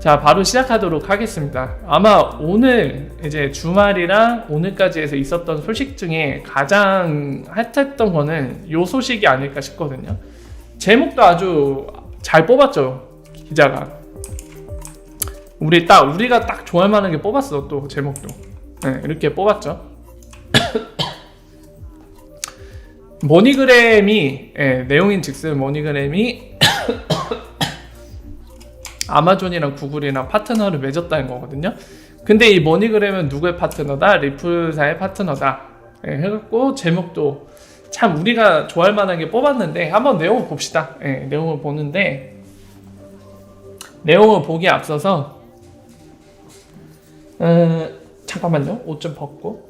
자, 바로 시작하도록 하겠습니다. 아마 오늘 이제 주말이랑 오늘까지 해서 있었던 소식 중에 가장 핫했던 거는 요 소식이 아닐까 싶거든요. 제목도 아주 잘 뽑았죠, 기자가. 우리가 딱 좋아할 만한 게 뽑았어. 또 제목도 이렇게 뽑았죠. 머니그램이 내용인즉슨 머니그램이 아마존이랑 구글이랑 파트너를 맺었다는 거거든요. 근데 이 머니그램은 누구의 파트너다? 리플사의 파트너다. 해갖고 제목도 참 우리가 좋아할 만한 게 뽑았는데 한번 내용을 봅시다. 내용을 보는데 내용을 보기에 앞서서 잠깐만요. 옷 좀 벗고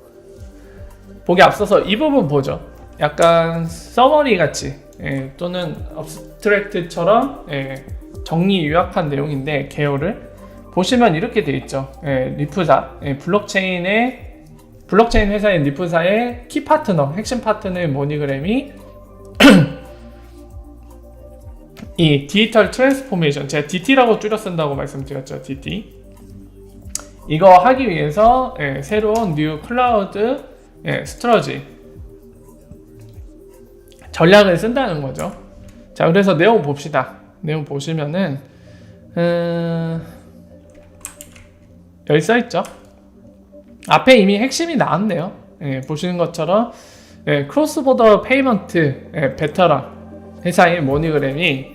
보기에 앞서서 이 부분 보죠. 약간 서머리 같이 또는 업스트랙트처럼 정리 요약한 내용인데 개요를 보시면 이렇게 돼 있죠. 리플사 블록체인 회사인 리플사의 키 파트너, 핵심 파트너인 머니그램이 이 디지털 트랜스포메이션, 제가 DT라고 줄여 쓴다고 말씀드렸죠. DT 이거 하기 위해서 새로운 뉴 클라우드 스트러지 전략을 쓴다는 거죠. 자, 그래서 내용 봅시다. 내용 보시면은 여기 써있죠. 앞에 이미 핵심이 나왔네요. 보시는 것처럼 크로스보더 페이먼트 베터런 회사인 머니그램이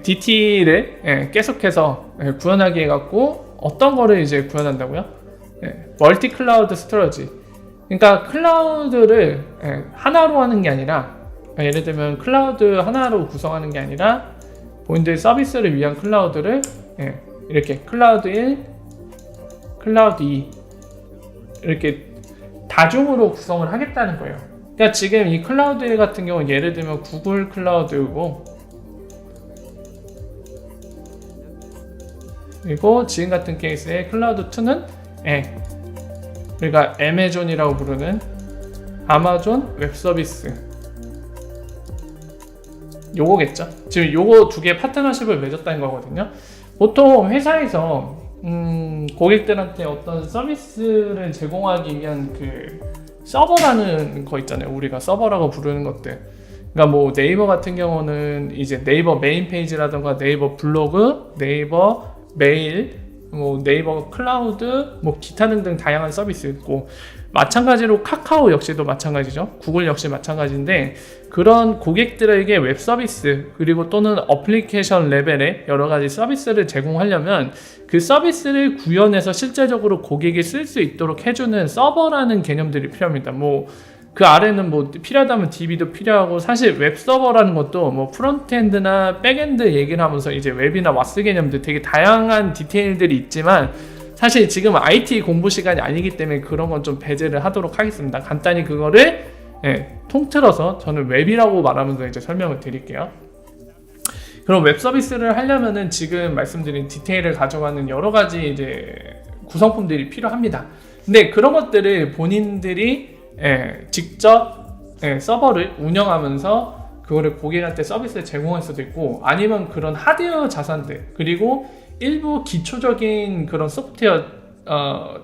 DT를 계속해서 구현하게 해갖고 어떤 거를 이제 구현한다고요? 멀티 클라우드 스토러지. 그러니까 클라우드를 하나로 하는 게 아니라, 예를 들면 클라우드 하나로 구성하는 게 아니라 본인들 서비스를 위한 클라우드를 이렇게 클라우드 1, 클라우드 2 이렇게 다중으로 구성을 하겠다는 거예요. 그러니까 지금 이 클라우드 1 같은 경우는 예를 들면 구글 클라우드고, 그리고 지금 같은 케이스에 클라우드 2는 우리가 애매존이라고 부르는 아마존 웹 서비스 요거겠죠. 지금 요거 두 개 파트너십을 맺었다는 거거든요. 보통 회사에서 고객들한테 어떤 서비스를 제공하기 위한 그 서버라는 거 있잖아요. 우리가 서버라고 부르는 것들. 그러니까 뭐 네이버 같은 경우는 이제 네이버 메인 페이지라던가 네이버 블로그, 네이버 메일, 뭐 네이버 클라우드, 뭐 기타 등등 다양한 서비스 있고, 마찬가지로 카카오 역시도 마찬가지죠. 구글 역시 마찬가지인데, 그런 고객들에게 웹 서비스 그리고 또는 어플리케이션 레벨의 여러 가지 서비스를 제공하려면 그 서비스를 구현해서 실제적으로 고객이 쓸 수 있도록 해주는 서버라는 개념들이 필요합니다. 뭐 그 아래는 뭐 필요하다면 DB도 필요하고, 사실 웹 서버라는 것도 뭐 프론트엔드나 백엔드 얘기를 하면서 이제 웹이나 와스 개념들 되게 다양한 디테일들이 있지만, 사실 지금 IT 공부 시간이 아니기 때문에 그런 건 좀 배제를 하도록 하겠습니다. 간단히 그거를 통틀어서 저는 웹이라고 말하면서 이제 설명을 드릴게요. 그럼 웹 서비스를 하려면은 지금 말씀드린 디테일을 가져가는 여러 가지 이제 구성품들이 필요합니다. 근데 그런 것들을 본인들이 직접 서버를 운영하면서 그거를 고객한테 서비스를 제공할 수도 있고, 아니면 그런 하드웨어 자산들, 그리고 일부 기초적인 그런 소프트웨어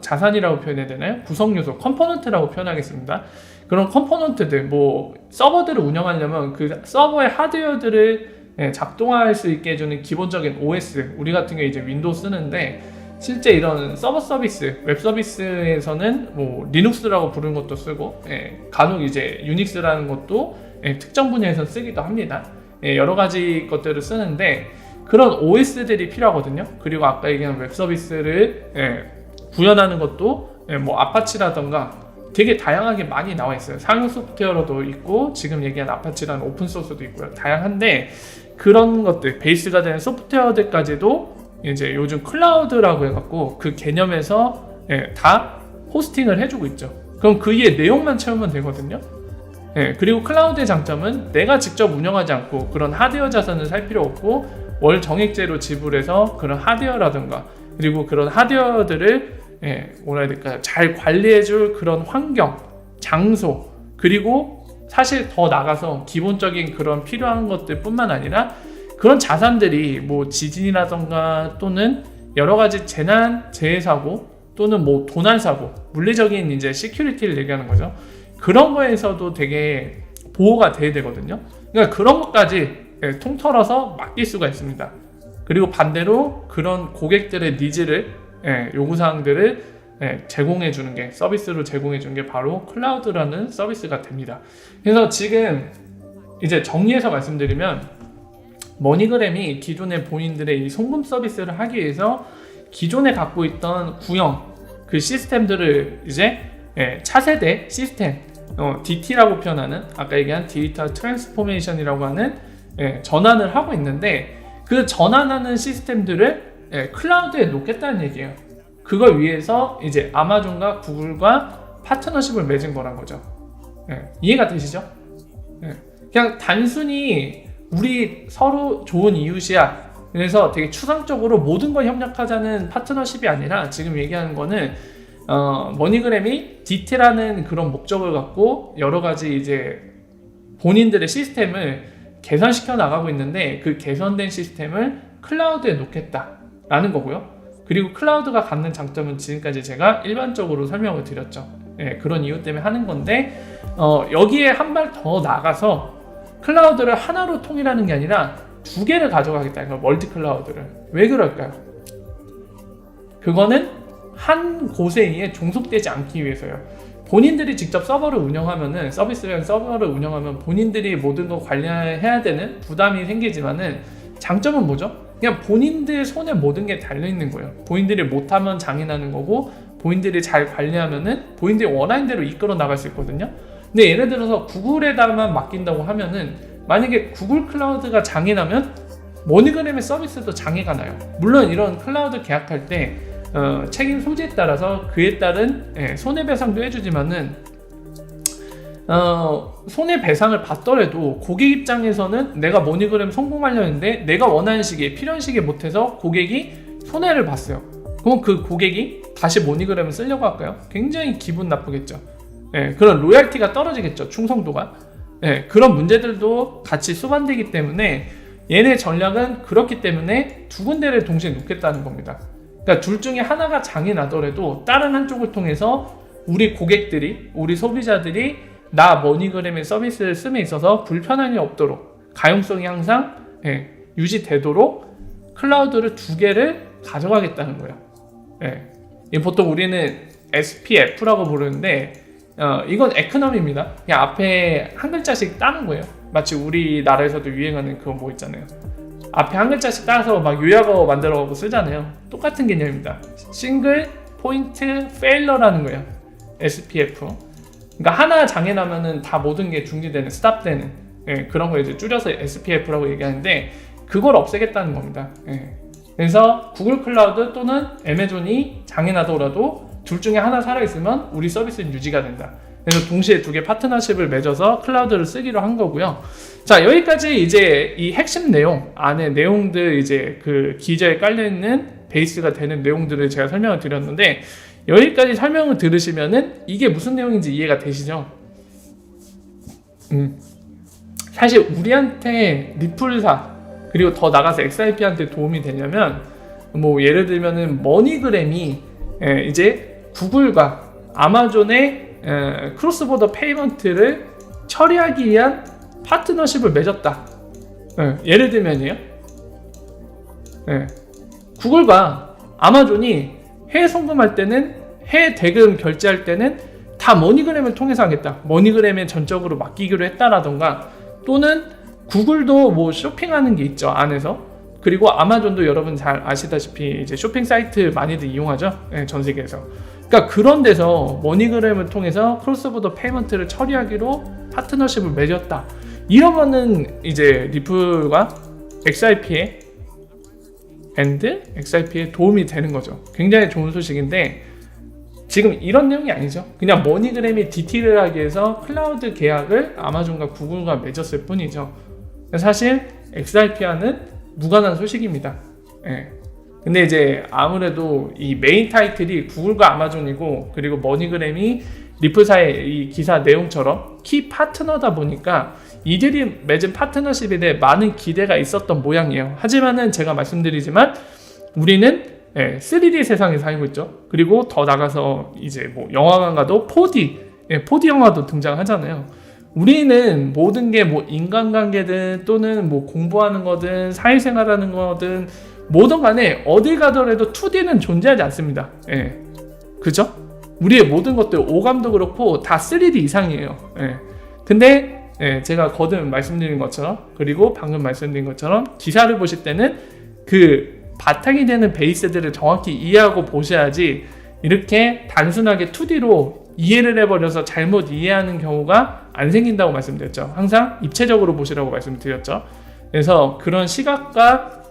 자산이라고 표현해야 되나요? 구성 요소, 컴포넌트라고 표현하겠습니다. 그런 컴포넌트들, 뭐 서버들을 운영하려면 그 서버의 하드웨어들을 작동할 수 있게 해주는 기본적인 OS, 우리 같은 경우 이제 윈도우 쓰는데, 실제 이런 서버 서비스, 웹 서비스에서는 뭐 리눅스라고 부르는 것도 쓰고, 간혹 이제 유닉스라는 것도 특정 분야에서 쓰기도 합니다. 여러 가지 것들을 쓰는데 그런 OS들이 필요하거든요. 그리고 아까 얘기한 웹 서비스를 구현하는 것도 뭐 아파치라던가 되게 다양하게 많이 나와 있어요. 상용 소프트웨어로도 있고, 지금 얘기한 아파치라는 오픈 소스도 있고요. 다양한데 그런 것들, 베이스가 되는 소프트웨어들까지도 이제 요즘 클라우드라고 해갖고 그 개념에서 다 호스팅을 해주고 있죠. 그럼 그 위에 내용만 채우면 되거든요. 그리고 클라우드의 장점은 내가 직접 운영하지 않고 그런 하드웨어 자산을 살 필요 없고, 월 정액제로 지불해서 그런 하드웨어라든가, 그리고 그런 하드웨어들을 뭐라 해야 될까요? 잘 관리해줄 그런 환경, 장소, 그리고 사실 더 나가서 기본적인 그런 필요한 것들 뿐만 아니라 그런 자산들이 뭐 지진이라던가 또는 여러 가지 재난, 재해사고 또는 뭐 도난사고, 물리적인 이제 시큐리티를 얘기하는 거죠. 그런 거에서도 되게 보호가 돼야 되거든요. 그러니까 그런 것까지 통틀어서 맡길 수가 있습니다. 그리고 반대로 그런 고객들의 니즈를, 요구사항들을 제공해 주는 게, 서비스로 제공해 주는 게 바로 클라우드라는 서비스가 됩니다. 그래서 지금 이제 정리해서 말씀드리면, 머니그램이 기존의 본인들의 이 송금 서비스를 하기 위해서 기존에 갖고 있던 구형 그 시스템들을 이제 차세대 시스템, DT라고 표현하는, 아까 얘기한 디지털 트랜스포메이션이라고 하는 전환을 하고 있는데, 그 전환하는 시스템들을 클라우드에 놓겠다는 얘기예요. 그걸 위해서 이제 아마존과 구글과 파트너십을 맺은 거란 거죠. 이해가 되시죠? 그냥 단순히 우리 서로 좋은 이웃이야, 그래서 되게 추상적으로 모든 걸 협력하자는 파트너십이 아니라, 지금 얘기하는 거는 머니그램이 DT라는 그런 목적을 갖고 여러 가지 이제 본인들의 시스템을 개선시켜 나가고 있는데, 그 개선된 시스템을 클라우드에 놓겠다라는 거고요. 그리고 클라우드가 갖는 장점은 지금까지 제가 일반적으로 설명을 드렸죠. 그런 이유 때문에 하는 건데, 여기에 한 발 더 나가서 클라우드를 하나로 통일하는 게 아니라 두 개를 가져가겠다는 거예요. 멀티 클라우드를. 왜 그럴까요? 그거는 한 곳에 의해 종속되지 않기 위해서요. 본인들이 직접 서버를 운영하면은, 서비스용 서버를 운영하면 본인들이 모든 거 관리해야 되는 부담이 생기지만은, 장점은 뭐죠? 그냥 본인들 손에 모든 게 달려있는 거예요. 본인들이 못하면 장이 나는 거고, 본인들이 잘 관리하면은 본인들이 원하는 대로 이끌어 나갈 수 있거든요. 근데 예를 들어서 구글에다만 맡긴다고 하면은, 만약에 구글 클라우드가 장이 나면 머니그램의 서비스도 장애가 나요. 물론 이런 클라우드 계약할 때 책임 소재에 따라서 그에 따른 손해배상도 해주지만은, 손해배상을 받더라도 고객 입장에서는 내가 머니그램 성공하려 했는데 내가 원하는 시기에, 필요한 시기에 못해서 고객이 손해를 봤어요. 그럼 그 고객이 다시 머니그램을 쓰려고 할까요? 굉장히 기분 나쁘겠죠. 그런 로열티가 떨어지겠죠. 충성도가. 그런 문제들도 같이 수반되기 때문에 얘네 전략은 그렇기 때문에 두 군데를 동시에 놓겠다는 겁니다. 그러니까 둘 중에 하나가 장이 나더라도 다른 한쪽을 통해서 우리 고객들이, 우리 소비자들이 나 머니그램의 서비스를 씀에 있어서 불편함이 없도록, 가용성이 항상 유지되도록 클라우드를 두 개를 가져가겠다는 거예요. 보통 우리는 SPF라고 부르는데, 이건 에코노미입니다. 그냥 앞에 한 글자씩 따는 거예요. 마치 우리나라에서도 유행하는 그거 뭐 있잖아요. 앞에 한 글자씩 따서 막 요약어 만들어가고 쓰잖아요. 똑같은 개념입니다. 싱글 포인트 페일러라는 거예요. SPF. 그러니까 하나 장애 나면은 다 모든 게 중지되는, 스탑되는, 그런 거 이제 줄여서 SPF라고 얘기하는데, 그걸 없애겠다는 겁니다. 그래서 구글 클라우드 또는 애마존이 장애 나더라도 둘 중에 하나 살아있으면 우리 서비스는 유지가 된다. 그래서 동시에 두 개 파트너십을 맺어서 클라우드를 쓰기로 한 거고요. 자, 여기까지 이제 이 핵심 내용, 안에 내용들, 이제 그 기저에 깔려있는 베이스가 되는 내용들을 제가 설명을 드렸는데, 여기까지 설명을 들으시면은 이게 무슨 내용인지 이해가 되시죠? 사실 우리한테 리플사, 그리고 더 나가서 XIP한테 도움이 되냐면, 뭐 예를 들면은 머니그램이 이제 구글과 아마존의 크로스보더 페이먼트를 처리하기 위한 파트너십을 맺었다. 예를 들면요, 구글과 아마존이 해외 송금할 때는, 해외 대금 결제할 때는 다 머니그램을 통해서 하겠다. 머니그램에 전적으로 맡기기로 했다라던가, 또는 구글도 뭐 쇼핑하는 게 있죠, 안에서. 그리고 아마존도 여러분 잘 아시다시피 이제 쇼핑 사이트 많이들 이용하죠, 전 세계에서. 그러니까 그런 데서 머니그램을 통해서 크로스보더 페이먼트를 처리하기로 파트너십을 맺었다. 이러면은 이제 리플과 XIP에 도움이 되는 거죠. 굉장히 좋은 소식인데, 지금 이런 내용이 아니죠. 그냥 머니그램이 DT를 하기 위해서 클라우드 계약을 아마존과 구글과 맺었을 뿐이죠. 사실 XIP와는 무관한 소식입니다. 근데 이제 아무래도 이 메인 타이틀이 구글과 아마존이고, 그리고 머니그램이 리플사의 이 기사 내용처럼 키 파트너다 보니까 이들이 맺은 파트너십에 대해 많은 기대가 있었던 모양이에요. 하지만은 제가 말씀드리지만 우리는 예, 3D 세상에 살고 있죠. 그리고 더 나가서 이제 뭐 영화관 가도 4D, 4D 영화도 등장하잖아요. 우리는 모든 게 뭐 인간관계든 또는 뭐 공부하는 거든 사회생활하는 거든 뭐든 간에 어딜 가더라도 2D는 존재하지 않습니다. 예. 그죠? 우리의 모든 것들 오감도 그렇고 다 3D 이상이에요. 예. 근데 제가 거듭 말씀드린 것처럼 그리고 방금 말씀드린 것처럼 기사를 보실 때는 그 바탕이 되는 베이스들을 정확히 이해하고 보셔야지 이렇게 단순하게 2D로 이해를 해버려서 잘못 이해하는 경우가 안 생긴다고 말씀드렸죠. 항상 입체적으로 보시라고 말씀드렸죠. 그래서 그런 시각과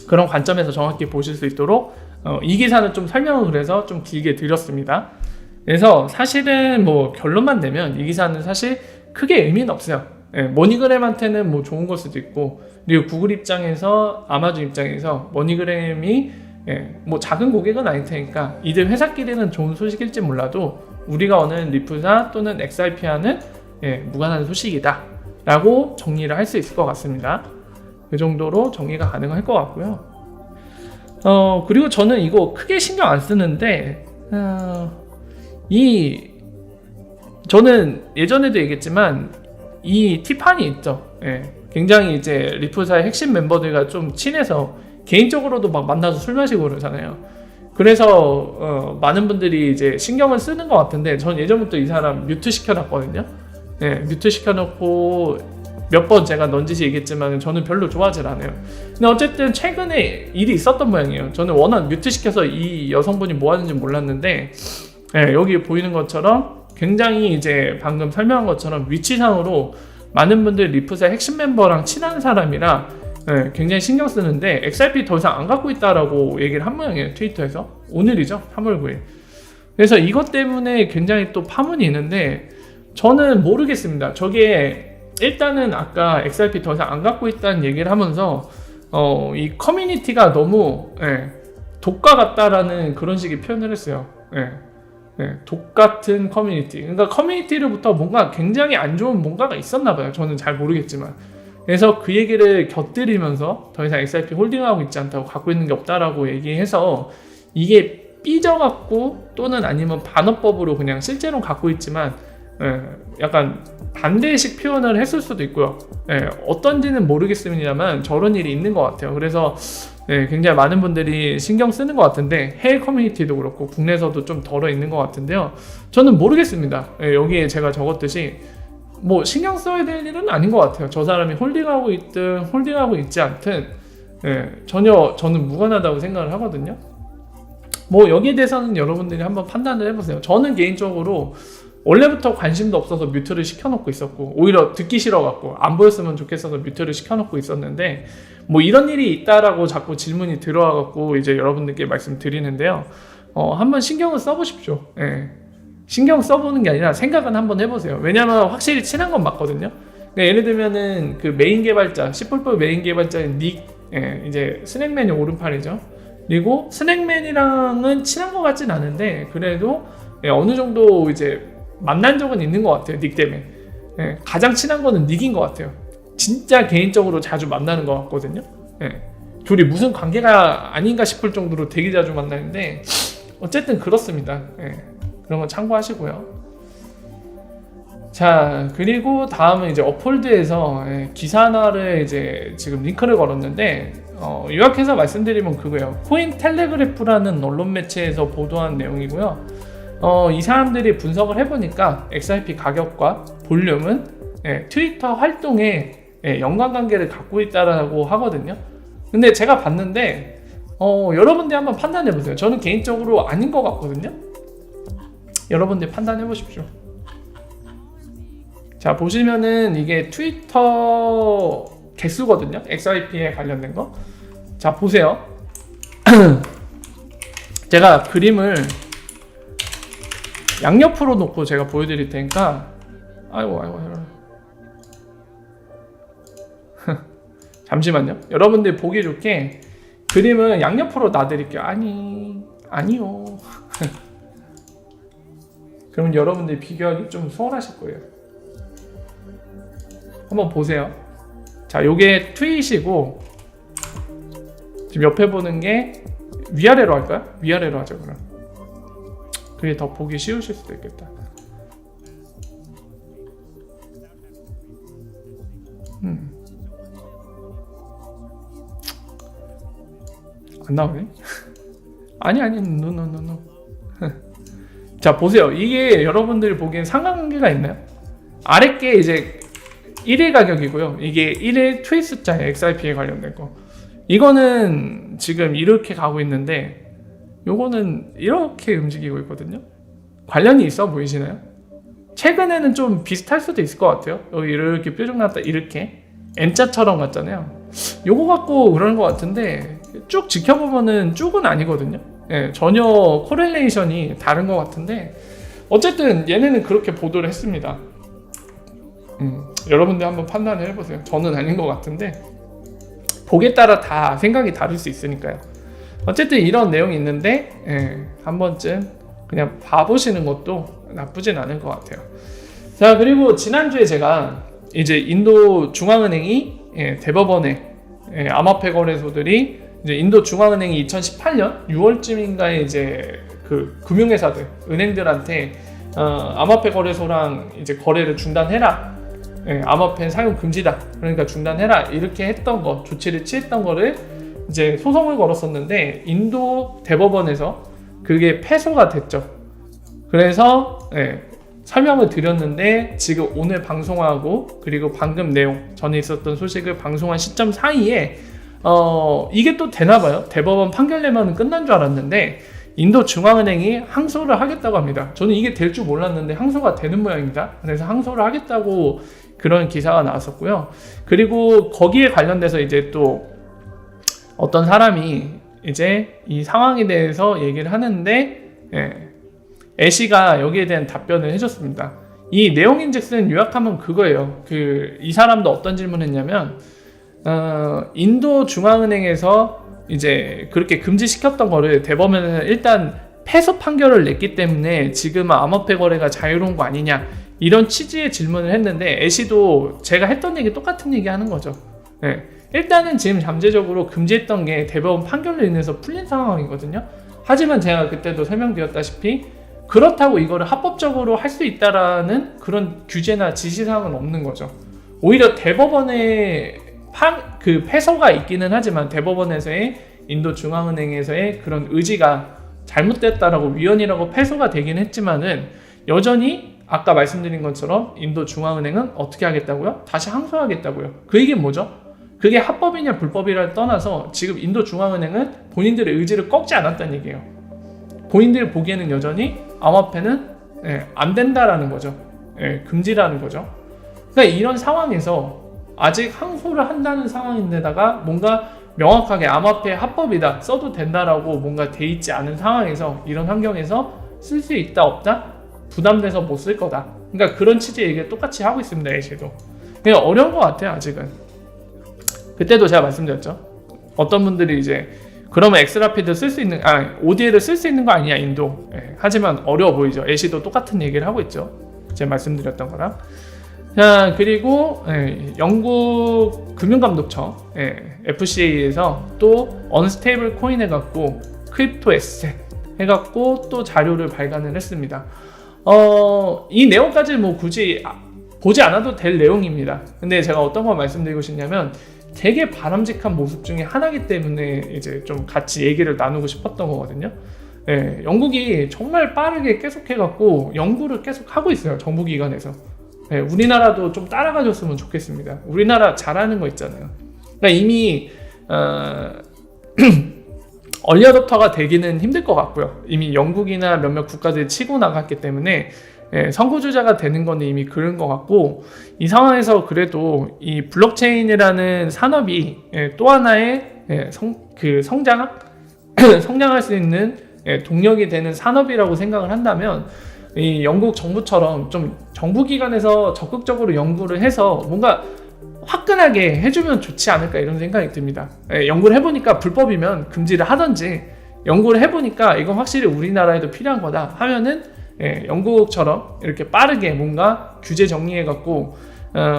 그런 관점에서 정확히 보실 수 있도록 이 기사는 좀 설명을 그래서 좀 길게 드렸습니다. 그래서 사실은 뭐 결론만 내면 이 기사는 사실 크게 의미는 없어요. 머니그램한테는 뭐 좋은 걸 수도 있고 그리고 구글 입장에서 아마존 입장에서 머니그램이 뭐 작은 고객은 아닐 테니까 이들 회사끼리는 좋은 소식일지 몰라도 우리가 오는 리프사 또는 XRP와는 무관한 소식이다 라고 정리를 할 수 있을 것 같습니다. 그 정도로 정리가 가능할 것 같고요. 그리고 저는 이거 크게 신경 안 쓰는데 저는 예전에도 얘기했지만 이 티파니 있죠. 굉장히 이제 리프사의 핵심 멤버들과 좀 친해서 개인적으로도 막 만나서 술 마시고 그러잖아요. 그래서 많은 분들이 이제 신경을 쓰는 것 같은데 전 예전부터 이 사람 뮤트 시켜놨거든요. 뮤트 시켜놓고 몇 번 제가 넌지시 얘기했지만 저는 별로 좋아하질 않아요. 근데 어쨌든 최근에 일이 있었던 모양이에요. 저는 워낙 뮤트 시켜서 이 여성분이 뭐 하는지 몰랐는데 여기 보이는 것처럼 굉장히 이제 방금 설명한 것처럼 위치상으로 많은 분들 리프사 핵심 멤버랑 친한 사람이라 굉장히 신경 쓰는데 XRP 더 이상 안 갖고 있다라고 얘기를 한 모양이에요. 트위터에서. 오늘이죠. 3월 9일. 그래서 이것 때문에 굉장히 또 파문이 있는데 저는 모르겠습니다. 저게 일단은 아까 XRP 더 이상 안 갖고 있다는 얘기를 하면서 이 커뮤니티가 너무 독과 같다라는 그런 식의 표현을 했어요. 독 같은 커뮤니티. 그러니까 커뮤니티로부터 뭔가 굉장히 안 좋은 뭔가가 있었나 봐요. 저는 잘 모르겠지만. 그래서 그 얘기를 곁들이면서 더 이상 XRP 홀딩하고 있지 않다고 갖고 있는 게 없다라고 얘기해서 이게 삐져갖고 또는 아니면 반어법으로 그냥 실제로 갖고 있지만 약간 반대식 표현을 했을 수도 있고요. 어떤지는 모르겠습니다만 저런 일이 있는 것 같아요. 그래서 굉장히 많은 분들이 신경 쓰는 것 같은데 해외 커뮤니티도 그렇고 국내에서도 좀 덜어 있는 것 같은데요. 저는 모르겠습니다. 여기에 제가 적었듯이 뭐 신경 써야 될 일은 아닌 것 같아요. 저 사람이 홀딩하고 있든 홀딩하고 있지 않든 전혀 저는 무관하다고 생각을 하거든요. 뭐 여기에 대해서는 여러분들이 한번 판단을 해보세요. 저는 개인적으로 원래부터 관심도 없어서 뮤트를 시켜놓고 있었고 오히려 듣기 싫어갖고 안 보였으면 좋겠어서 뮤트를 시켜놓고 있었는데 뭐 이런 일이 있다라고 자꾸 질문이 들어와갖고 이제 여러분들께 말씀드리는데요. 한번 신경을 써보십시오. 신경 써보는 게 아니라 생각은 한번 해보세요. 왜냐면 확실히 친한 건 맞거든요. 그러니까 예를 들면은 그 메인 개발자, C++ 메인 개발자인 닉, 이제 스낵맨이 오른팔이죠. 그리고 스낵맨이랑은 친한 것 같진 않은데 그래도 어느 정도 이제 만난 적은 있는 것 같아요. 닉 때문에. 가장 친한 거는 닉인 것 같아요. 진짜 개인적으로 자주 만나는 것 같거든요. 둘이 무슨 관계가 아닌가 싶을 정도로 되게 자주 만나는데 어쨌든 그렇습니다. 그런 건 참고하시고요. 자, 그리고 다음은 이제 업홀드에서 기사 하나를 이제 지금 링크를 걸었는데 요약해서 말씀드리면 그거예요. 코인텔레그래프라는 언론 매체에서 보도한 내용이고요. 이 사람들이 분석을 해보니까 XRP 가격과 볼륨은 트위터 활동에 연관관계를 갖고 있다라고 하거든요. 근데 제가 봤는데 여러분들이 한번 판단해보세요. 저는 개인적으로 아닌 것 같거든요. 여러분들 판단해보십시오. 자, 보시면은 이게 트위터 개수거든요. XRP에 관련된 거. 자, 보세요. 제가 그림을 양옆으로 놓고 제가 보여드릴 테니까 아이고 잠시만요. 여러분들 보기 좋게 그림은 양옆으로 놔드릴게요. 아니요. 그러면 여러분들 비교하기 좀 수월하실 거예요. 한번 보세요. 자, 요게 트윗이고 지금 옆에 보는 게 위아래로 할까요? 위아래로 하죠 그럼. 그게 더 보기 쉬우실 수도 있겠다. 안 나오네? 아니, 노. 자, 보세요. 이게 여러분들이 보기엔 상관관계가 있나요? 아래 게 이제 1일 가격이고요. 이게 1일 트윗 숫자에 XRP에 관련된 거. 이거는 지금 이렇게 가고 있는데, 요거는 이렇게 움직이고 있거든요. 관련이 있어 보이시나요? 최근에는 좀 비슷할 수도 있을 것 같아요. 여기 이렇게 뾰족 났다 이렇게 N자처럼 갔잖아요. 요거 갖고 그러는 것 같은데 쭉 지켜보면은 쭉은 아니거든요. 예, 전혀 코렐레이션이 다른 것 같은데 어쨌든 얘네는 그렇게 보도를 했습니다. 여러분들 한번 판단을 해보세요. 저는 아닌 것 같은데 보기에 따라 다 생각이 다를 수 있으니까요. 어쨌든 이런 내용이 있는데 한 번쯤 그냥 봐보시는 것도 나쁘진 않을 것 같아요. 자, 그리고 지난주에 제가 이제 인도 중앙은행이 대법원에 암호화폐 거래소들이 이제 인도 중앙은행이 2018년 6월쯤인가에 이제 그 금융회사들, 은행들한테 암호화폐 거래소랑 이제 거래를 중단해라. 암호화폐 사용 금지다. 그러니까 중단해라. 이렇게 했던 거, 조치를 취했던 거를 이제 소송을 걸었었는데 인도 대법원에서 그게 패소가 됐죠. 그래서 설명을 드렸는데 지금 오늘 방송하고 그리고 방금 내용 전에 있었던 소식을 방송한 시점 사이에 이게 또 되나봐요. 대법원 판결 내면 끝난 줄 알았는데 인도 중앙은행이 항소를 하겠다고 합니다. 저는 이게 될 줄 몰랐는데 항소가 되는 모양입니다. 그래서 항소를 하겠다고 그런 기사가 나왔었고요. 그리고 거기에 관련돼서 이제 또 어떤 사람이 이제 이 상황에 대해서 얘기를 하는데 애쉬가 여기에 대한 답변을 해줬습니다. 이 내용인즉슨 요약하면 그거예요. 이 사람도 어떤 질문을 했냐면 인도 중앙은행에서 이제 그렇게 금지시켰던 거를 대법원에서 일단 패소 판결을 냈기 때문에 지금은 암호화폐 거래가 자유로운 거 아니냐 이런 취지의 질문을 했는데 애쉬도 제가 했던 얘기 똑같은 얘기 하는 거죠. 일단은 지금 잠재적으로 금지했던 게 대법원 판결로 인해서 풀린 상황이거든요. 하지만 제가 그때도 설명드렸다시피 그렇다고 이거를 합법적으로 할 수 있다라는 그런 규제나 지시사항은 없는 거죠. 오히려 대법원의 그 패소가 있기는 하지만 대법원에서의 인도 중앙은행에서의 그런 의지가 잘못됐다라고 위헌이라고 패소가 되긴 했지만은 여전히 아까 말씀드린 것처럼 인도 중앙은행은 어떻게 하겠다고요? 다시 항소하겠다고요. 그 얘기는 뭐죠? 그게 합법이냐 불법이냐를 떠나서 지금 인도 중앙은행은 본인들의 의지를 꺾지 않았다는 얘기예요. 본인들이 보기에는 여전히 암호화폐는 안 된다라는 거죠. 금지라는 거죠. 그러니까 이런 상황에서 아직 항소를 한다는 상황인데다가 뭔가 명확하게 암호화폐 합법이다, 써도 된다라고 뭔가 돼 있지 않은 상황에서 이런 환경에서 쓸 수 있다 없다? 부담돼서 못 쓸 거다. 그러니까 그런 취지의 얘기를 똑같이 하고 있습니다. 애쉬도. 그냥 어려운 것 같아요. 아직은. 그때도 제가 말씀드렸죠. 어떤 분들이 이제 그러면 엑스라피드 쓸 수 있는 ODL을 쓸 수 있는 거 아니냐 인도. 하지만 어려워 보이죠. 애쉬도 똑같은 얘기를 하고 있죠. 제가 말씀드렸던 거랑. 자, 그리고 영국 금융감독청 FCA에서 또 언스테이블 코인 해갖고 크립토 에셋 해갖고 또 자료를 발간을 했습니다. 이 내용까지 뭐 굳이 보지 않아도 될 내용입니다. 근데 제가 어떤 걸 말씀드리고 싶냐면 되게 바람직한 모습 중에 하나이기 때문에 이제 좀 같이 얘기를 나누고 싶었던 거거든요. 영국이 정말 빠르게 계속해갖고 연구를 계속 하고 있어요. 정부기관에서. 우리나라도 좀 따라가 줬으면 좋겠습니다. 우리나라 잘하는 거 있잖아요. 그러니까 이미 얼리어답터가 되기는 힘들 것 같고요. 이미 영국이나 몇몇 국가들이 치고 나갔기 때문에 선구주자가 되는 건 이미 그런 것 같고, 이 상황에서 그래도 이 블록체인이라는 산업이 또 하나의 성장할 수 있는 동력이 되는 산업이라고 생각을 한다면 이 영국 정부처럼 좀 정부기관에서 적극적으로 연구를 해서 뭔가 화끈하게 해주면 좋지 않을까 이런 생각이 듭니다. 연구를 해보니까 불법이면 금지를 하든지, 연구를 해보니까 이건 확실히 우리나라에도 필요한 거다 하면은 영국처럼 이렇게 빠르게 뭔가 규제 정리해갖고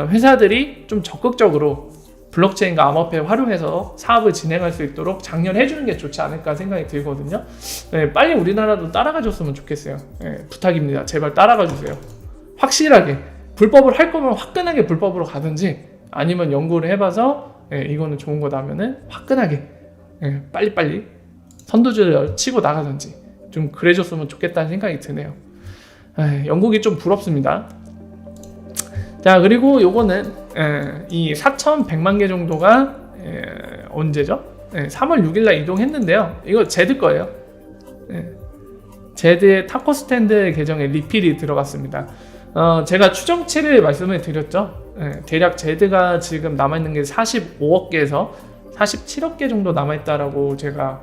회사들이 좀 적극적으로 블록체인과 암호화폐 활용해서 사업을 진행할 수 있도록 장려해주는 게 좋지 않을까 생각이 들거든요. 네, 빨리 우리나라도 따라가줬으면 좋겠어요. 네, 부탁입니다. 제발 따라가주세요. 확실하게 불법을 할 거면 화끈하게 불법으로 가든지, 아니면 연구를 해봐서 이거는 좋은 거다면은 화끈하게 빨리빨리 선두주를 치고 나가든지 좀 그래줬으면 좋겠다는 생각이 드네요. 영국이 좀 부럽습니다. 자, 그리고 요거는 이 4,100만 개 정도가 언제죠? 3월 6일날 이동했는데요. 이거 제드 거예요. 제드의 타코 스탠드 계정에 리필이 들어갔습니다. 제가 추정치를 말씀을 드렸죠. 대략 제드가 지금 남아있는 게 45억 개에서 47억 개 정도 남아있다라고 제가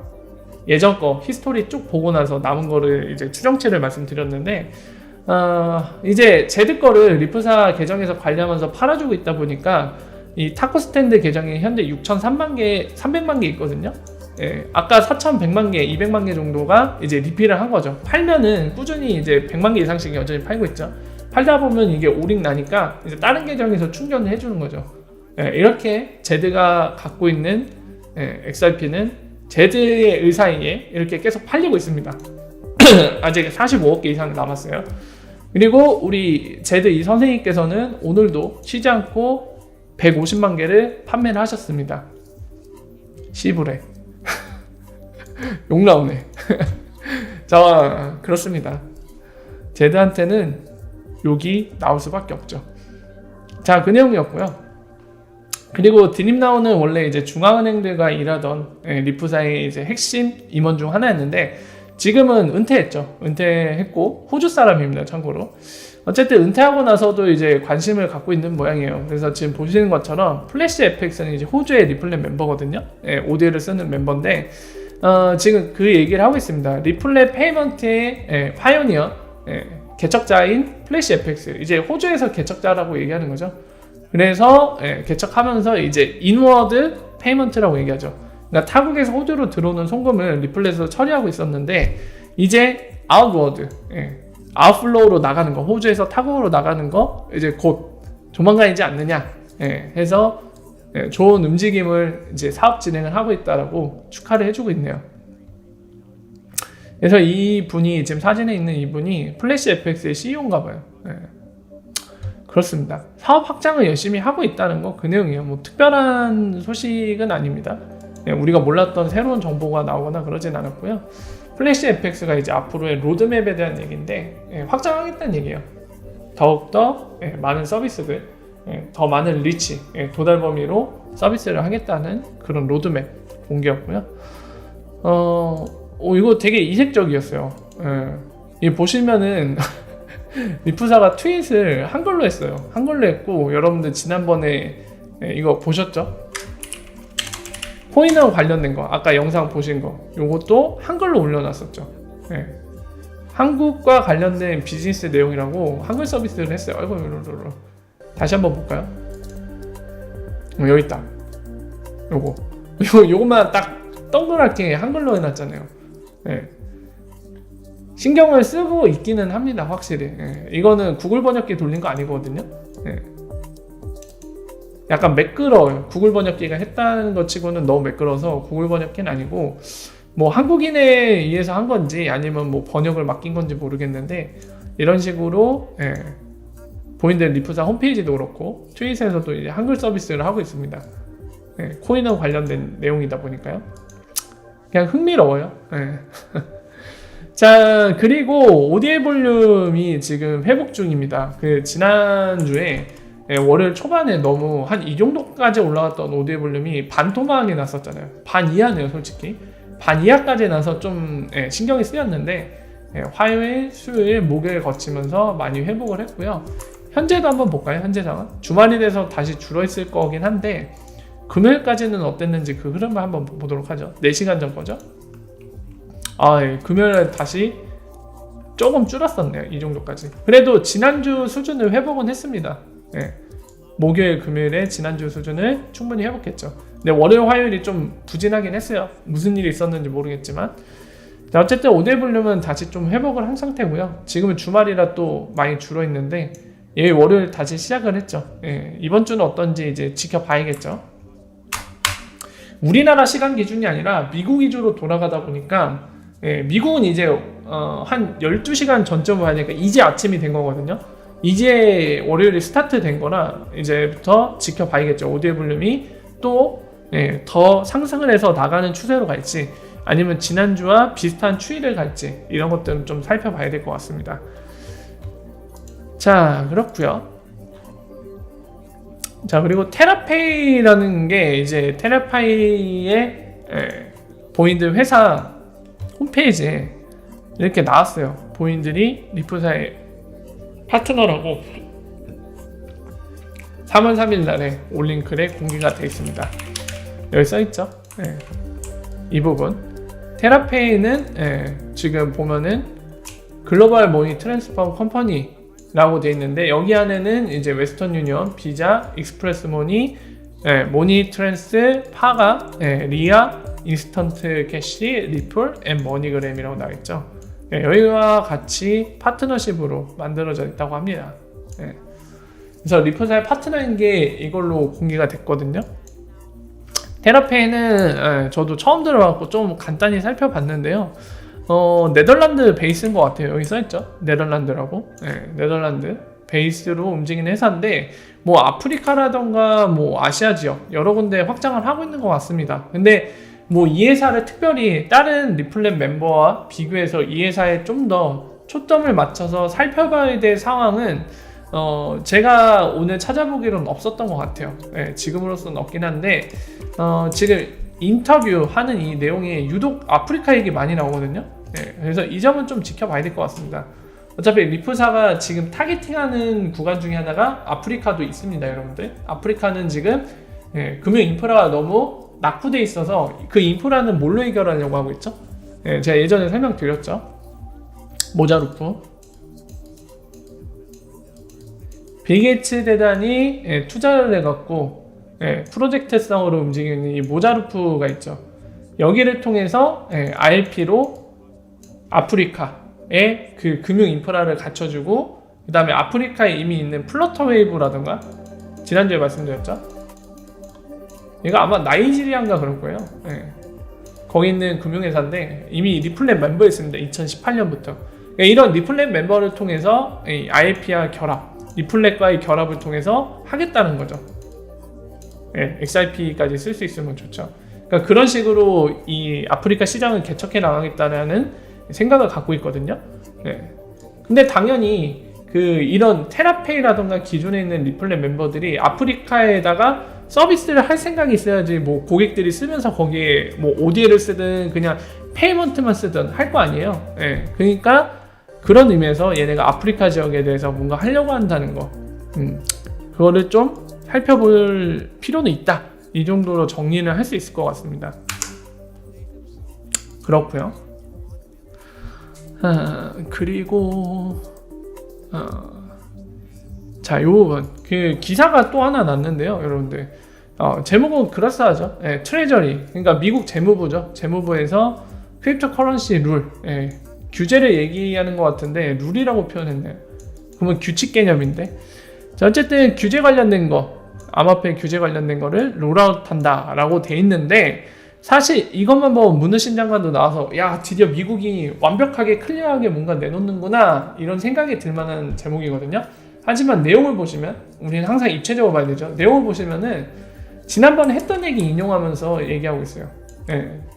예전 거 히스토리 쭉 보고 나서 남은 거를 이제 추정치를 말씀드렸는데, 이제 제드 거를 리프사 계정에서 관리하면서 팔아주고 있다 보니까 이 타코 스탠드 계정이 현재 6,300만 개 있거든요. 아까 4,100만 개, 200만 개 정도가 이제 리필을 한 거죠. 팔면은 꾸준히 이제 100만 개 이상씩 여전히 팔고 있죠. 팔다 보면 이게 오링 나니까 이제 다른 계정에서 충전을 해주는 거죠. 이렇게 제드가 갖고 있는 XRP는 제드의 의사이에 이렇게 계속 팔리고 있습니다. 아직 45억 개 이상 남았어요. 그리고 우리 제드 이 선생님께서는 오늘도 쉬지 않고 150만 개를 판매를 하셨습니다. 시부레. 욕 나오네. 자, 그렇습니다. 제드한테는 욕이 나올 수밖에 없죠. 자, 그 내용이었고요. 그리고 드림나우는 원래 이제 중앙은행들과 일하던 리프사의 이제 핵심 임원 중 하나였는데, 지금은 은퇴했죠. 은퇴했고 호주 사람입니다. 참고로. 어쨌든 은퇴하고 나서도 이제 관심을 갖고 있는 모양이에요. 그래서 지금 보시는 것처럼 플래시 FX는 이제 호주의 리플렛 멤버거든요. ODL을 쓰는 멤버인데, 지금 그 얘기를 하고 있습니다. 리플렛 페이먼트의 파이오니어 개척자인 플래시 FX, 이제 호주에서 개척자라고 얘기하는 거죠. 그래서 개척하면서 이제 인워드 페이먼트라고 얘기하죠. 그러니까 타국에서 호주로 들어오는 송금을 리플렛에서 처리하고 있었는데, 이제 아웃워드, 아웃플로우로 나가는 거, 호주에서 타국으로 나가는 거 이제 곧 조만간이지 않느냐 해서 좋은 움직임을 이제 사업 진행을 하고 있다라고 축하를 해주고 있네요. 그래서 이 분이 지금 사진에 있는 이분이 플래시 FX의 CEO인가 봐요. 그렇습니다. 사업 확장을 열심히 하고 있다는 거, 그 내용이에요. 뭐 특별한 소식은 아닙니다. 우리가 몰랐던 새로운 정보가 나오거나 그러진 않았고요. 플래시 FX가 이제 앞으로의 로드맵에 대한 얘기인데, 확장하겠다는 얘기예요. 더욱더 많은 서비스들, 더 많은 리치, 도달 범위로 서비스를 하겠다는 그런 로드맵 공개였고요. 이거 되게 이색적이었어요. 이 보시면은 리프사가 트윗을 한글로 했어요. 한글로 했고, 여러분들 지난번에 이거 보셨죠? 코인하고 관련된 거, 아까 영상 보신 거, 요것도 한글로 올려놨었죠. 한국과 관련된 비즈니스 내용이라고 한글 서비스를 했어요. 아이고, 다시 한번 볼까요? 여기 있다. 요거만 딱 동그랗게 한글로 해놨잖아요. 신경을 쓰고 있기는 합니다, 확실히. 이거는 구글 번역기 돌린 거 아니거든요. 약간 매끄러워요. 구글 번역기가 했다는 것 치고는 너무 매끄러워서 구글 번역기는 아니고, 뭐 한국인에 의해서 한 건지 아니면 뭐 번역을 맡긴 건지 모르겠는데, 이런 식으로 본인들 리프사 홈페이지도 그렇고 트윗에서도 이제 한글 서비스를 하고 있습니다. 코인과 관련된 내용이다 보니까요. 그냥 흥미로워요. 자, 그리고 ODL 볼륨이 지금 회복 중입니다. 지난주에 월요일 초반에 너무 한 이 정도까지 올라갔던 ODL 볼륨이 반토막이 났었잖아요. 반 이하네요, 솔직히. 반 이하까지 나서 좀 신경이 쓰였는데, 화요일, 수요일, 목요일 거치면서 많이 회복을 했고요. 현재도 한번 볼까요? 현재 상황. 주말이 돼서 다시 줄어있을 거긴 한데, 금요일까지는 어땠는지 그 흐름을 한번 보도록 하죠. 4시간 전 거죠. 금요일에 다시 조금 줄었었네요. 이 정도까지. 그래도 지난주 수준을 회복은 했습니다. 목요일, 금요일에 지난주 수준을 충분히 회복했죠. 근데 월요일, 화요일이 좀 부진하긴 했어요. 무슨 일이 있었는지 모르겠지만. 자, 어쨌든 ODL 볼륨은 다시 좀 회복을 한 상태고요. 지금은 주말이라 또 많이 줄어있는데, 월요일 다시 시작을 했죠. 이번 주는 어떤지 이제 지켜봐야겠죠. 우리나라 시간 기준이 아니라 미국 위주로 돌아가다 보니까 미국은 이제 한 12시간 전쯤 하니까 이제 아침이 된 거거든요. 이제 월요일이 스타트 된 거라 이제부터 지켜봐야겠죠. 오디오 볼륨이 또 더 상승을 해서 나가는 추세로 갈지 아니면 지난주와 비슷한 추이를 갈지 이런 것들은 좀 살펴봐야 될 것 같습니다. 자, 그렇고요. 자, 그리고 테라페이라는 게 이제 테라파이의 본인들 회사 홈페이지에 이렇게 나왔어요. 본인들이 리프사의 파트너라고 3월 3일 날에 올린 글에 공개가 되어 있습니다. 여기 써있죠. 이 부분 테라페이는 지금 보면은 글로벌 머니 트랜스퍼 컴퍼니라고 되어 있는데 여기 안에는 이제 웨스턴 유니언, 비자, 익스프레스 머니, 모니 트랜스, 파가, 리아, 인스턴트 캐시, 리플, 앤 머니그램이라고 나와 있죠. 여기와 같이 파트너십으로 만들어져 있다고 합니다. 그래서 리플사의 파트너인 게 이걸로 공개가 됐거든요. 테라페이는 저도 처음 들어갖고 좀 간단히 살펴봤는데요. 네덜란드 베이스인 것 같아요. 여기 써있죠. 네덜란드라고. 네덜란드 베이스로 움직이는 회사인데 뭐 아프리카라던가 뭐 아시아 지역 여러 군데 확장을 하고 있는 것 같습니다. 근데 뭐 이 회사를 특별히 다른 리플렛 멤버와 비교해서 이 회사에 좀 더 초점을 맞춰서 살펴봐야 될 상황은 제가 오늘 찾아보기로는 없었던 것 같아요. 지금으로서는 없긴 한데 지금 인터뷰하는 이 내용에 유독 아프리카 얘기 많이 나오거든요. 그래서 이 점은 좀 지켜봐야 될 것 같습니다. 어차피 리프사가 지금 타겟팅하는 구간 중에 하나가 아프리카도 있습니다, 여러분들. 아프리카는 지금 금융 인프라가 너무 낙후돼 있어서 그 인프라는 뭘로 해결하려고 하고 있죠? 제가 예전에 설명드렸죠. 모자루프 빌 게이츠 대단이 투자를 해갖고 프로젝트성으로 움직이는 이 모자루프가 있죠. 여기를 통해서 RP로 아프리카에 그 금융 인프라를 갖춰주고 그 다음에 아프리카에 이미 있는 플러터웨이브라던가 지난주에 말씀드렸죠. 얘가 아마 나이지리아인가 그럴 거예요. 거기 있는 금융회사인데 이미 리플렛 멤버였습니다. 2018년부터. 이런 리플렛 멤버를 통해서 ILP와 결합, 리플렛과의 결합을 통해서 하겠다는 거죠. XRP까지 쓸 수 있으면 좋죠. 그러니까 그런 식으로 이 아프리카 시장을 개척해 나가겠다는 생각을 갖고 있거든요. 근데 당연히 이런 테라페이라던가 기존에 있는 리플렛 멤버들이 아프리카에다가 서비스를 할 생각이 있어야지 뭐 고객들이 쓰면서 거기에 뭐 ODL을 쓰든 그냥 페이먼트만 쓰든 할 거 아니에요. 그러니까 그런 의미에서 얘네가 아프리카 지역에 대해서 뭔가 하려고 한다는 거 그거를 좀 살펴볼 필요는 있다. 이 정도로 정리를 할 수 있을 것 같습니다. 그렇고요. 그리고 자, 이 부분 기사가 또 하나 났는데요, 여러분들. 제목은 그럴싸하죠. 트레저리, 그러니까 미국 재무부죠. 재무부에서 크립토 커런시 룰, 규제를 얘기하는 것 같은데 룰이라고 표현했네요. 그러면 규칙 개념인데. 자, 어쨌든 규제 관련된 거, 암호화폐 규제 관련된 거를 롤아웃한다라고 돼 있는데 사실 이것만 보면 문우신 장관도 나와서 야, 드디어 미국이 완벽하게 클리어하게 뭔가 내놓는구나 이런 생각이 들 만한 제목이거든요. 하지만 내용을 보시면 우리는 항상 입체적으로 봐야 되죠. 내용을 보시면은 지난번에 했던 얘기 인용하면서 얘기하고 있어요.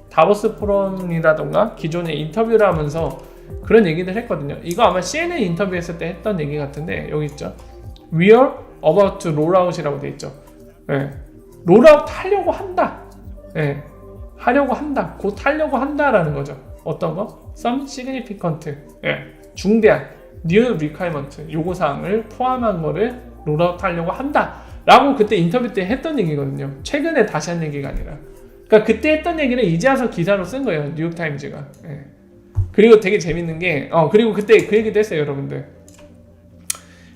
다보스 포럼이라던가 기존의 인터뷰를 하면서 그런 얘기를 했거든요. 이거 아마 CNN 인터뷰했을 때 했던 얘기 같은데 여기 있죠. We are about to roll out이라고 돼 있죠. 롤아웃 하려고 한다. 하려고 한다. 곧 하려고 한다라는 거죠. 어떤 거? Some significant, 중대한 new requirement, 요구사항을 포함한 거를 롤아웃 하려고 한다 라고 그때 인터뷰 때 했던 얘기거든요. 최근에 다시 한 얘기가 아니라. 그러니까 그때 했던 얘기를 이제 와서 기사로 쓴 거예요, 뉴욕타임즈가. 그리고 되게 재밌는 게 그리고 그때 그 얘기도 했어요, 여러분들.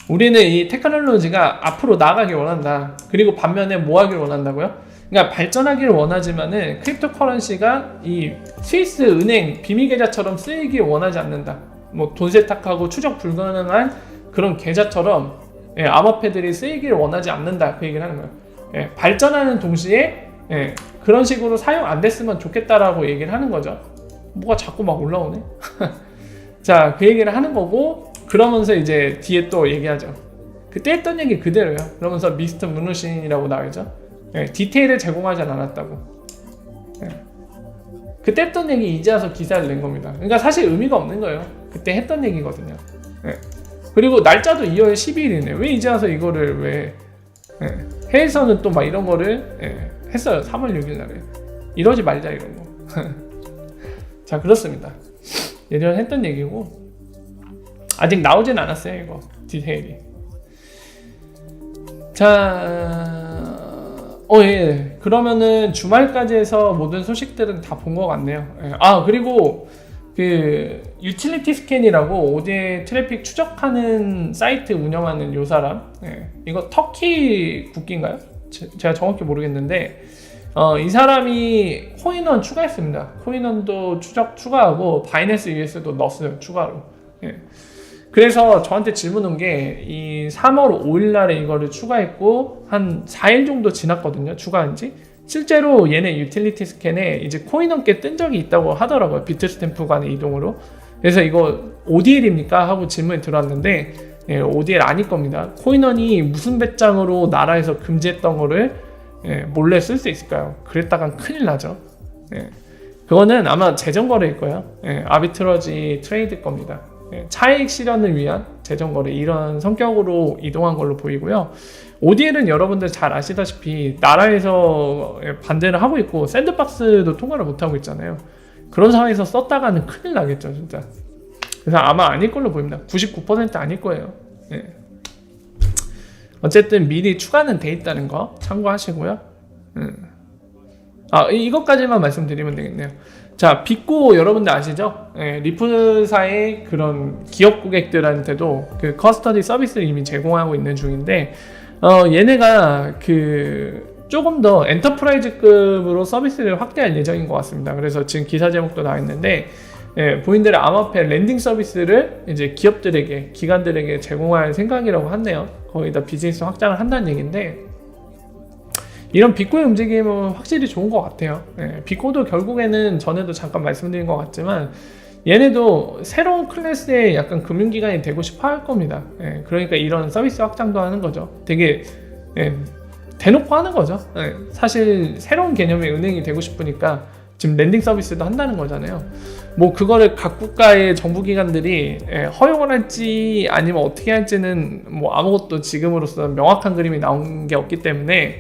우리는 이 테크놀로지가 앞으로 나가길 원한다. 그리고 반면에 뭐 하길 원한다고요? 그러니까 발전하기를 원하지만은 크립토 커런시가 이 스위스 은행 비밀 계좌처럼 쓰이길 원하지 않는다. 뭐 돈 세탁하고 추적 불가능한 그런 계좌처럼 암호화폐들이 쓰이기를 원하지 않는다. 그 얘기를 하는 거예요. 발전하는 동시에 예, 그런 식으로 사용 안 됐으면 좋겠다라고 얘기를 하는 거죠. 뭐가 자꾸 막 올라오네. 자, 그 얘기를 하는 거고, 그러면서 이제 뒤에 또 얘기하죠. 그때 했던 얘기 그대로요. 그러면서 미스터 문루신이라고 나오죠. 예, 디테일을 제공하지 않았다고. 예. 그때 했던 얘기 이제 와서 기사를 낸 겁니다. 그러니까 사실 의미가 없는 거예요. 그때 했던 얘기거든요. 예. 그리고 날짜도 2월 12일이네. 왜 이제 와서 이거를 왜 해외에서는 또 막 이런 거를 했어요. 3월 6일 날에. 이러지 말자 이런 거. 자, 그렇습니다. 예전에 했던 얘기고 아직 나오진 않았어요. 이거 디테일이. 자, 예. 그러면은 주말까지 해서 모든 소식들은 다 본 것 같네요. 예. 아, 그리고 그 유틸리티 스캔이라고 ODA 트래픽 추적하는 사이트 운영하는 요 사람, 이거 터키 국기인가요? 제가 정확히 모르겠는데 이 사람이 코인원 추가했습니다. 코인원도 추가하고 바이낸스 US도 넣었어요. 추가로. 그래서 저한테 질문 온 게 이 3월 5일 날에 이거를 추가했고 한 4일 정도 지났거든요. 추가한 지. 실제로 얘네 유틸리티 스캔에 이제 코인원 꽤 뜬 적이 있다고 하더라고요. 비트스탬프 간의 이동으로. 그래서 이거 ODL입니까? 하고 질문이 들어왔는데 ODL 아닐 겁니다. 코인원이 무슨 배짱으로 나라에서 금지했던 거를 몰래 쓸 수 있을까요? 그랬다간 큰일 나죠. 그거는 아마 재정거래일 거예요. 아비트러지 트레이드 겁니다. 차익 실현을 위한 재정거래 이런 성격으로 이동한 걸로 보이고요. ODL은 여러분들 잘 아시다시피 나라에서 반대를 하고 있고 샌드박스도 통과를 못하고 있잖아요. 그런 상황에서 썼다가는 큰일 나겠죠 진짜. 그래서 아마 아닐 걸로 보입니다. 99% 아닐 거예요. 어쨌든 미리 추가는 돼 있다는 거 참고하시고요. 이것까지만 말씀드리면 되겠네요. 자, 빅고 여러분들 아시죠? 리플사의 그런 기업 고객들한테도 그 커스터디 서비스를 이미 제공하고 있는 중인데 얘네가 그 조금 더 엔터프라이즈급으로 서비스를 확대할 예정인 것 같습니다. 그래서 지금 기사 제목도 나와 있는데 보인 대로 암호화폐 랜딩 서비스를 이제 기업들에게 기관들에게 제공할 생각이라고 하네요. 거기다 비즈니스 확장을 한다는 얘기인데 이런 빅코의 움직임은 확실히 좋은 것 같아요. 빅코도 결국에는 전에도 잠깐 말씀드린 것 같지만 얘네도 새로운 클래스의 약간 금융기관이 되고 싶어 할 겁니다. 그러니까 이런 서비스 확장도 하는 거죠. 되게 대놓고 하는 거죠. 사실 새로운 개념의 은행이 되고 싶으니까 지금 랜딩 서비스도 한다는 거잖아요. 뭐 그거를 각 국가의 정부기관들이 허용을 할지 아니면 어떻게 할지는 뭐 아무것도 지금으로서 명확한 그림이 나온 게 없기 때문에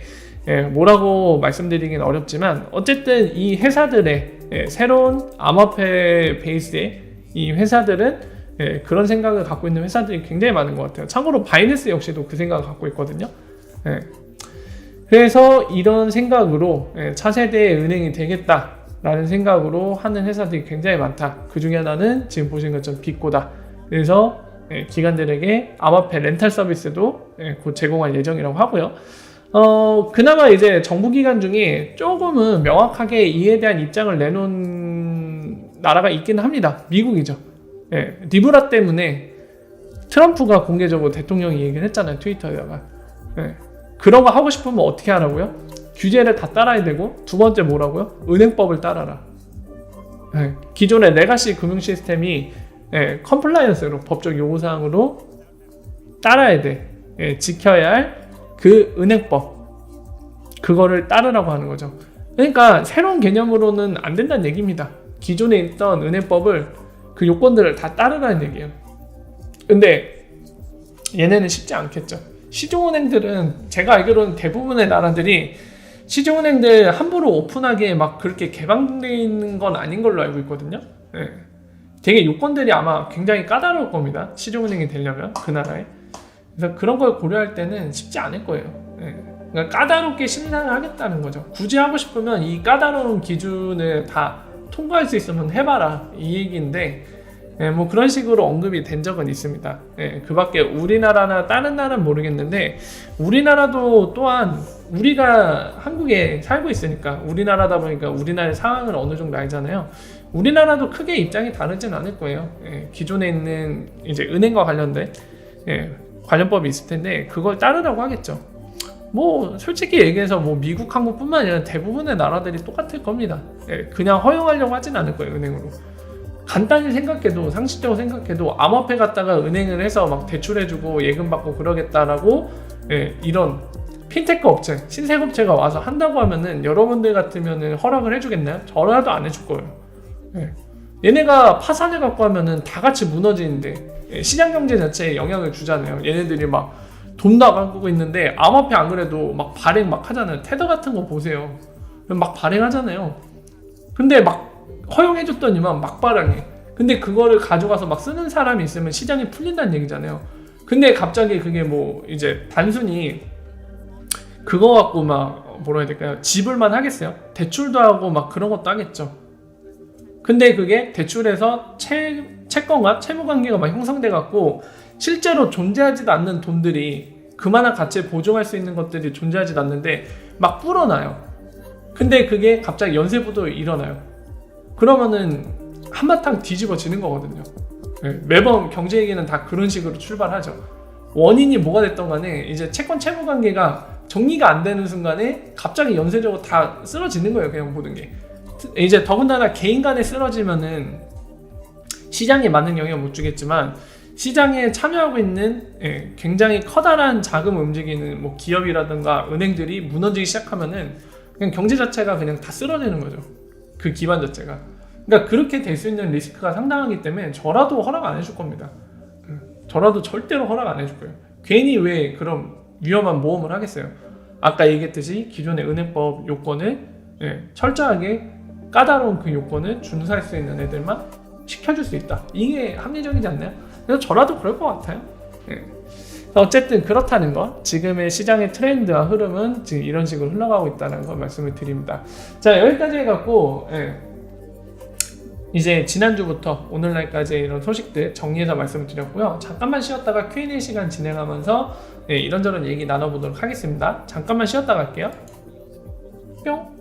뭐라고 말씀드리긴 어렵지만 어쨌든 이 회사들의 새로운 암호화폐 베이스의 이 회사들은 그런 생각을 갖고 있는 회사들이 굉장히 많은 것 같아요. 참고로 바이낸스 역시도 그 생각을 갖고 있거든요. 그래서 이런 생각으로 차세대의 은행이 되겠다라는 생각으로 하는 회사들이 굉장히 많다. 그 중에 하나는 지금 보신 것처럼 빅고다. 그래서 기관들에게 암호화폐 렌탈 서비스도 곧 제공할 예정이라고 하고요. 그나마 이제 정부기관 중에 조금은 명확하게 이에 대한 입장을 내놓은 나라가 있기는 합니다. 미국이죠. 리브라 때문에 트럼프가 공개적으로 대통령이 얘기를 했잖아요. 트위터에다가. 그런 거 하고 싶으면 어떻게 하라고요? 규제를 다 따라야 되고 두 번째 뭐라고요? 은행법을 따라라. 기존의 레가시 금융 시스템이 컴플라이언스로 법적 요구사항으로 따라야 돼. 지켜야 할 그 은행법 그거를 따르라고 하는 거죠. 그러니까 새로운 개념으로는 안 된다는 얘기입니다. 기존에 있던 은행법을 그 요건들을 다 따르라는 얘기예요. 근데 얘네는 쉽지 않겠죠. 시중은행들은 제가 알기로는 대부분의 나라들이 시중은행들 함부로 오픈하게 막 그렇게 개방되어 있는 건 아닌 걸로 알고 있거든요. 되게 요건들이 아마 굉장히 까다로울 겁니다. 시중은행이 되려면 그 나라에. 그래서 그런 걸 고려할 때는 쉽지 않을 거예요. 그러니까 까다롭게 신상을 하겠다는 거죠. 굳이 하고 싶으면 이 까다로운 기준을 다 통과할 수 있으면 해봐라 이 얘기인데 뭐 그런 식으로 언급이 된 적은 있습니다. 그 밖에 우리나라나 다른 나라는 모르겠는데 우리나라도 또한 우리가 한국에 살고 있으니까 우리나라다 보니까 우리나라의 상황을 어느 정도 알잖아요. 우리나라도 크게 입장이 다르진 않을 거예요. 기존에 있는 이제 은행과 관련된 관련법이 있을 텐데 그걸 따르라고 하겠죠. 뭐 솔직히 얘기해서 뭐 미국, 한국뿐만 아니라 대부분의 나라들이 똑같을 겁니다. 예, 그냥 허용하려고 하진 않을 거예요, 은행으로. 간단히 생각해도, 상식적으로 생각해도 암호화폐 갖다가 은행을 해서 막 대출해주고 예금 받고 그러겠다라고, 예, 이런 핀테크 업체, 신생 업체가 와서 한다고 하면은 여러분들 같으면은 허락을 해주겠나요? 저라도 안 해줄 거예요. 예. 얘네가 파산을 갖고 하면은 다 같이 무너지는데, 예, 시장 경제 자체에 영향을 주잖아요. 얘네들이 막 돈도 안 갖고 있는데 암호화폐 안 그래도 막 발행 막 하잖아요. 테더 같은 거 보세요. 막 발행하잖아요. 근데 막 허용해줬더니만 막 발행해. 근데 그거를 가져가서 막 쓰는 사람이 있으면 시장이 풀린다는 얘기잖아요. 근데 갑자기 그게 뭐 이제 단순히 그거 갖고 막 뭐라 해야 될까요? 지불만 하겠어요? 대출도 하고 막 그런 것도 하겠죠. 근데 그게 대출에서 채권과 채무 관계가 막 형성돼 갖고 실제로 존재하지도 않는 돈들이, 그만한 가치를 보증할 수 있는 것들이 존재하지도 않는데 막 불어나요. 근데 그게 갑자기 연쇄부도 일어나요. 그러면은 한바탕 뒤집어지는 거거든요. 네, 매번 경제 얘기는 다 그런 식으로 출발하죠. 원인이 뭐가 됐던 간에 이제 채권 채무 관계가 정리가 안 되는 순간에 갑자기 연쇄적으로 다 쓰러지는 거예요. 그냥 모든 게. 이제 더군다나 개인 간에 쓰러지면은 시장에 많은 영향을 못 주겠지만, 시장에 참여하고 있는, 예, 굉장히 커다란 자금을 움직이는 뭐 기업이라든가 은행들이 무너지기 시작하면은 그냥 경제 자체가 그냥 다 쓰러지는 거죠. 그 기반 자체가. 그러니까 그렇게 될 수 있는 리스크가 상당하기 때문에 저라도 허락 안 해줄 겁니다. 저라도 절대로 허락 안 해줄 거예요. 괜히 왜 그런 위험한 모험을 하겠어요. 아까 얘기했듯이 기존의 은행법 요건을, 예, 철저하게 까다로운 그 요건을 준수할 수 있는 애들만 시켜줄 수 있다. 이게 합리적이지 않나요? 그래서 저라도 그럴 것 같아요. 예. 어쨌든 그렇다는 거, 지금의 시장의 트렌드와 흐름은 지금 이런 식으로 흘러가고 있다는 거 말씀을 드립니다. 자, 여기까지 해갖고, 예, 이제 지난주부터 오늘날까지 이런 소식들 정리해서 말씀을 드렸고요. 잠깐만 쉬었다가 Q&A 시간 진행하면서, 예, 이런저런 얘기 나눠보도록 하겠습니다. 잠깐만 쉬었다 갈게요. 뿅.